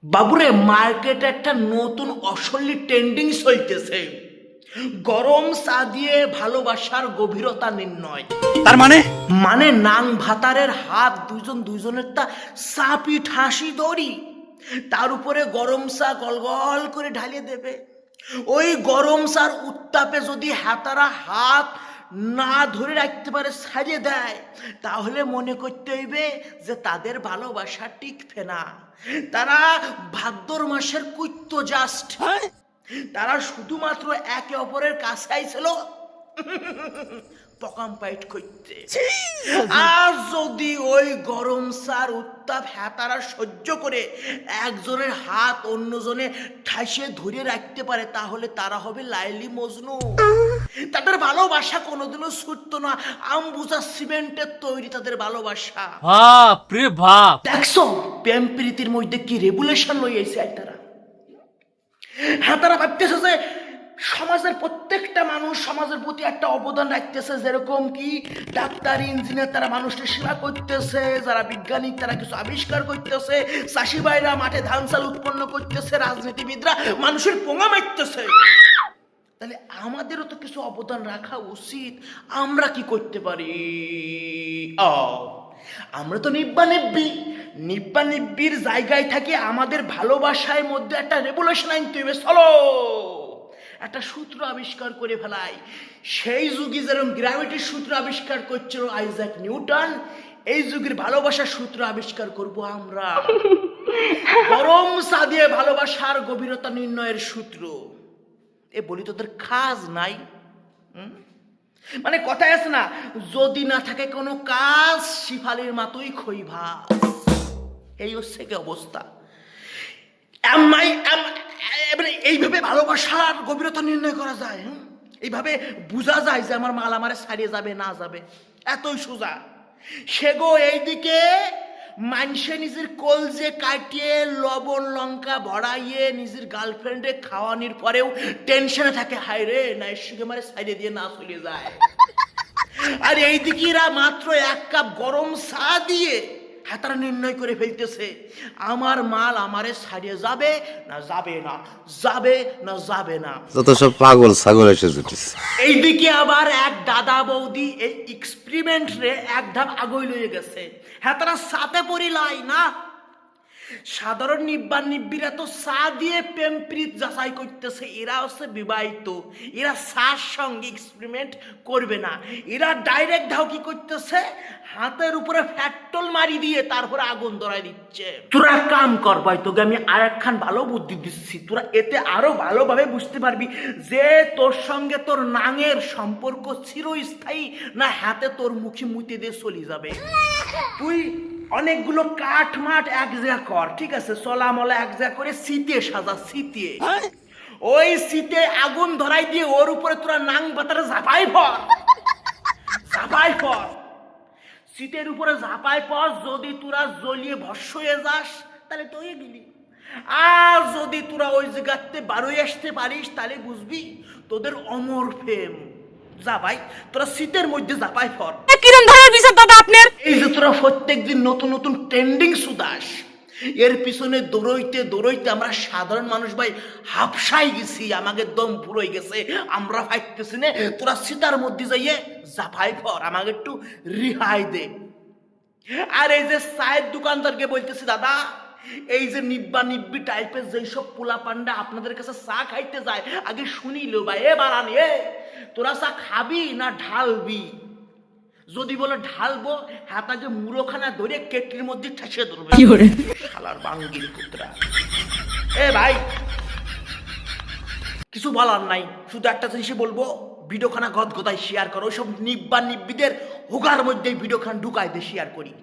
বাবুরে মার্কেটে একটা নতুন অসলি ট্রেন্ডিং চলতেছে, গরম চা দিয়ে ভালোবাসার গভীরতা নির্ণয়। তার মানে মানে নাং ভাতারের হাত দুজন দুইজনের তা চাপি ঠাসি দড়ি, তার উপরে গরম চা গলগল করে ঢালিয়ে দেবে। ওই গরম চার উত্তাপে যদি হাতারা হাত না ধরে রাখতে পারে, ছাড়িয়ে দেয়, তাহলে মনে করতে হইবে যে তাদের ভালোবাসা টিকবে না। তারা ভাদ্র মাসের কুইত্ত জাস্ট, তারা শুধুমাত্র একে অপরের কাছে আইছিল পকাম পাইট করতে। আর যদি ওই গরম চার উত্তাপ তারা সহ্য করে একজনের হাত অন্যজনে ঠাসে ধরে রাখতে পারে, তাহলে তারা হবে লাইলি মজনু। তাদের ভালোবাসা কোনোদিনও ছুটতো না, আমবুজা সিমেন্টের তৈরি তাদের ভালোবাসা। বাপ রে বাপ, দেখছো প্রেম প্রীতির মধ্যে কি রেগুলেশন লইয়াছে তারা। হ্যাঁ, তারা ভাবতেছে যে সমাজের প্রত্যেকটা মানুষ সমাজের প্রতি একটা অবদান রাখতেছে, যেরকম কি ডাক্তার ইঞ্জিনিয়ার তারা মানুষের সেবা করতেছে, যারা বিজ্ঞানী তারা কিছু আবিষ্কার করতেছে, চাষি ভাইরা মাঠে ধান চাল উৎপন্ন করতেছে, রাজনীতিবিদরা মানুষের পোঙা মারতেছে। তাহলে আমাদেরও তো কিছু অবদান রাখা উচিত। আমরা কি করতে পারি? আমরা তো নিব্বির জায়গায় থাকি। আমাদের ভালোবাসার মধ্যে একটা রেভলিউশন আনতে হবে। চলো একটা সূত্র আবিষ্কার করে ফেলাই। সেই যুগে যেরকম গ্র্যাভিটির সূত্র আবিষ্কার করছিল আইজাক নিউটন, এই যুগের ভালোবাসার সূত্র আবিষ্কার করব আমরা। গরম চা দিয়ে ভালোবাসার গভীরতা নির্ণয়ের সূত্র। এ বলি তোদের কাজ নাই? মানে কথায় আছে না, যদি না থাকে কোনো কাজ শিফালির মাতুই খই ভাত। এই হচ্ছে কি অবস্থা। এইভাবে ভালোবাসার গভীরতা নির্ণয় করা যায়। এইভাবে বোঝা যায় যে আমার মাল আমারে ছাড়িয়ে যাবে না যাবে, এতই সোজা। সেগো এইদিকে মানুষে নিজের কলজে কাটিয়ে লবণ লঙ্কা ভরাইয়ে নিজের গার্লফ্রেন্ডে খাওয়ানোর পরেও টেনশনে থাকে, হায় রে না এসে মারে ছাড়িয়ে দিয়ে না চলে যায়। আর এইদিকে এরা মাত্র এক কাপ গরম চা দিয়ে হাতারা নির্ণয় করে ফেলতেছে, আমার মাল আমারে ছাড়িয়ে যাবে না যাবে না, যাবে না যাবে না। যত সব পাগল ছাগল এসে জুটিস। এইদিকে আবার এক দাদা বৌদি এই এক্সপেরিমেন্ট রে এক ধাপ আগই লয়ে গেছে। হ্যাঁ, তারা সাথে পরিলাই না। সাধারণ নিব্বিরা তো চা দিয়ে প্রেম প্রীত যাচাই করতেছে। এরা হচ্ছে বিবাহিত, এরা চার সঙ্গে এক্সপেরিমেন্ট করবে না। এরা ডাইরেক্ট ধাও কি করতেছে, হাতের উপরে ফ্যাটল মারি দিয়ে তারপরে আগুন ধরাই দিচ্ছে। তোরা কাম কর ভাই, তোকে আমি আর একখান ভালো বুদ্ধি দিচ্ছি। তোরা এতে আরো ভালোভাবে বুঝতে পারবি যে তোর সঙ্গে তোর নাঙের সম্পর্ক চিরস্থায়ী না হাতে তোর মুখে মুতে দিয়ে চলে যাবে। তুই অনেকগুলো কাঠ মাঠ এক জায়গা কর, ঠিক আছে, চলা মলা এক জায়গা করে শীতে সাজা, শীতে ওই শীতে আগুন ধরাই দিয়ে ওর উপরে তোরা নাং বাতারে ঝাঁপাই পর, শীতের উপরে ঝাঁপাই পর। যদি তোরা জ্বলিয়ে ভস্য হয়ে যাস তাহলে তো হয়ে গেলি। আর যদি তোরা ওই জায়গাতে বারোই আসতে পারিস তাহলে বুঝবি তোদের অমর প্রেম। যা ভাই, তোরা শীতের মধ্যে ঝাঁপাই পর। কিরম ধরনের বিচার দাদা আপনার? এই যে তোরা প্রত্যেকদিন নতুন নতুন ট্রেন্ডিং সুদাস, এর পিছনে দৌড়ইতে আমরা সাধারণ মানুষ ভাই হাফসাই গেছি, আমাকে দম পুরোই গেছে, আমরা ফাইতেছি না। তোরা শীতার মধ্যে যাইয়ে জাফাই পর, আমাকে একটু রিহাই দে। আর এই যে চায়ের দোকানদারকে বলতেছি, দাদা এই যে নিব্বি টাইপের যেসব পোলা পান্ডা আপনাদের কাছে চা খাইতে যায়, আগে শুনিল ভাই, এ বাড়ানি, তোরা চা খাবি না ঢালবি? যদি বলে ঢালবো, হাতাকে মুড়োখানা ধরে কেটলির মধ্যে ঠেসে ধরবে। শালার বাঙ্গির পুত্রা। এ ভাই কিছু বলার নাই, শুধু একটা জিনিসই বলবো, ভিডিওখানা গদগদায় শেয়ার করো। ওইসব নিব্বিদের হুগার মধ্যে ভিডিওখানা ঢুকাই দিয়ে শেয়ার করি।